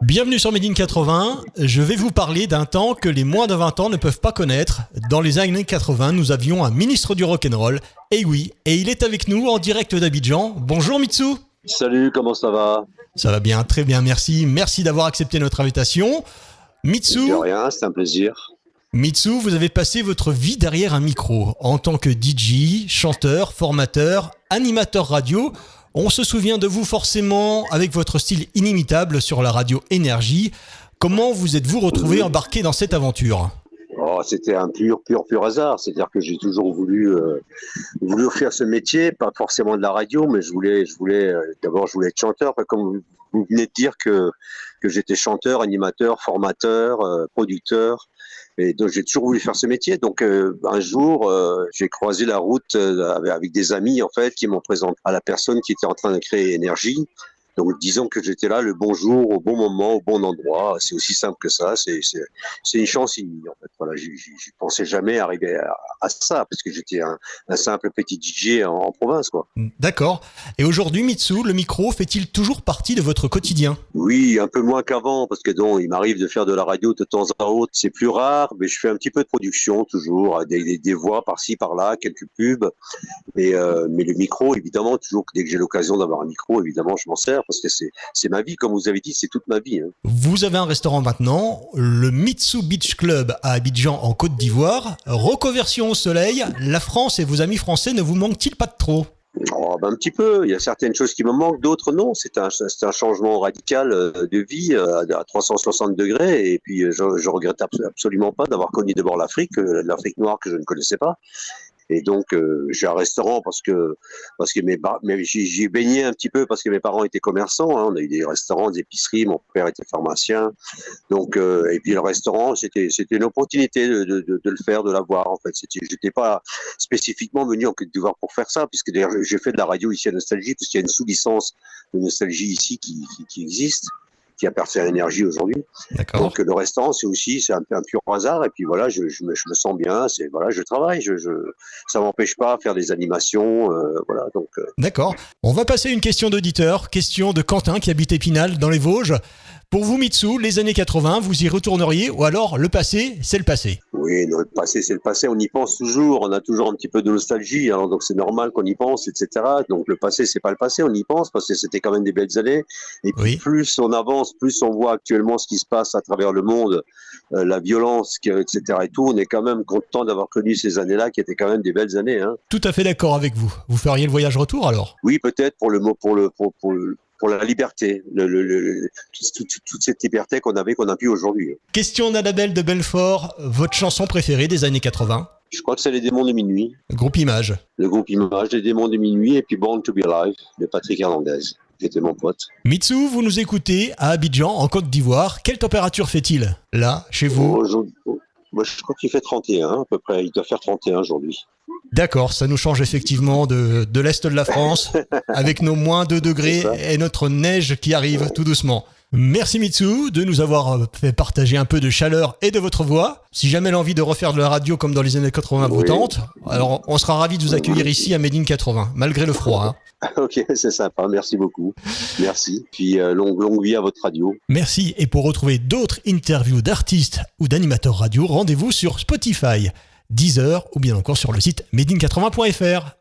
Bienvenue sur Made in 80. Je vais vous parler d'un temps que les moins de 20 ans ne peuvent pas connaître. Dans les années 80, nous avions un ministre du rock'n'roll. Et oui, et il est avec nous en direct d'Abidjan. Bonjour Mitsou. Salut, comment ça va? Ça va bien, très bien, merci. Merci d'avoir accepté notre invitation. Mitsou. De rien, c'est un plaisir. Mitsou, vous avez passé votre vie derrière un micro en tant que DJ, chanteur, formateur, animateur radio. On se souvient de vous forcément avec votre style inimitable sur la radio Énergie. Comment vous êtes-vous retrouvé embarqué dans cette aventure ? Oh, c'était un pur hasard. C'est-à-dire que j'ai toujours voulu faire ce métier, pas forcément de la radio, mais je voulais être chanteur. Comme vous venez de dire que j'étais chanteur, animateur, formateur, producteur. Et donc j'ai toujours voulu faire ce métier. Donc un jour, j'ai croisé la route avec des amis en fait qui m'ont présenté à la personne qui était en train de créer Énergie. Donc disons que j'étais là le bon jour, au bon moment, au bon endroit. C'est aussi simple que ça. C'est une chance inouïe en fait. Voilà, j'y pensais jamais arriver à ça parce que j'étais un simple petit DJ en province quoi. D'accord. Et aujourd'hui, Mitsou, le micro fait-il toujours partie de votre quotidien ? Oui, un peu moins qu'avant parce que il m'arrive de faire de la radio de temps à autre. C'est plus rare, mais je fais un petit peu de production toujours, des voix par-ci par-là, quelques pubs. Mais le micro, évidemment, toujours dès que j'ai l'occasion d'avoir un micro, évidemment, je m'en sers parce que c'est ma vie, comme vous avez dit, c'est toute ma vie. Hein. Vous avez un restaurant maintenant, le Mitsou Beach Club à Abidjan en Côte d'Ivoire. Reconversion au soleil, la France et vos amis français ne vous manquent-ils pas de trop ? Un petit peu. Il y a certaines choses qui me manquent, d'autres non. C'est un changement radical de vie à 360 degrés. Et puis, je regrette absolument pas d'avoir connu d'abord l'Afrique noire que je ne connaissais pas. Et donc, j'ai un restaurant parce que j'y ai baigné un petit peu parce que mes parents étaient commerçants. Hein. On a eu des restaurants, des épiceries. Mon père était pharmacien. Donc, et puis le restaurant, c'était une opportunité de le faire, de l'avoir. En fait, j'étais pas spécifiquement venu en Côte d'Ivoire pour faire ça, puisque d'ailleurs j'ai fait de la radio ici à Nostalgie, parce qu'il y a une sous-licence de Nostalgie ici qui existe, qui appartient à Énergie aujourd'hui. D'accord. Donc le restaurant, c'est un pur hasard. Et puis voilà, je me sens bien. Je travaille. Ça m'empêche pas de faire des animations. Voilà. Donc. D'accord. On va passer à une question d'auditeur, question de Quentin qui habite Épinal dans les Vosges. Pour vous, Mitsou, les années 80, vous y retourneriez ou alors le passé, c'est le passé ? Oui, le passé, c'est le passé. On y pense toujours. On a toujours un petit peu de nostalgie. Alors donc c'est normal qu'on y pense, etc. Donc le passé, c'est pas le passé. On y pense parce que c'était quand même des belles années. Et puis, plus on avance, plus on voit actuellement ce qui se passe à travers le monde, la violence, etc. Et tout. On est quand même content d'avoir connu ces années-là, qui étaient quand même des belles années. Hein. Tout à fait d'accord avec vous. Vous feriez le voyage retour alors ? Oui, peut-être pour la liberté, toute cette liberté qu'on a plus aujourd'hui. Question d'Annabelle de Belfort, votre chanson préférée des années 80 ? Je crois que c'est Les Démons de Minuit. Groupe Image. Le groupe Image, Les Démons de Minuit, et puis Born to be Alive, de Patrick Hernandez, qui était mon pote. Mitsou, vous nous écoutez à Abidjan, en Côte d'Ivoire. Quelle température fait-il, là, chez vous ? Moi, je crois qu'il fait 31 à peu près. Il doit faire 31 aujourd'hui. D'accord, ça nous change effectivement de l'Est de la France, avec nos moins 2 degrés et notre neige qui arrive tout doucement. Merci Mitsou de nous avoir fait partager un peu de chaleur et de votre voix. Si jamais l'envie de refaire de la radio comme dans les années 80 vous tente, alors on sera ravis de vous accueillir ici à Made in 80, malgré le froid. Hein. Ok, c'est sympa, merci beaucoup. Merci, puis longue vie à votre radio. Merci, et pour retrouver d'autres interviews d'artistes ou d'animateurs radio, rendez-vous sur Spotify, Deezer ou bien encore sur le site made in80.fr.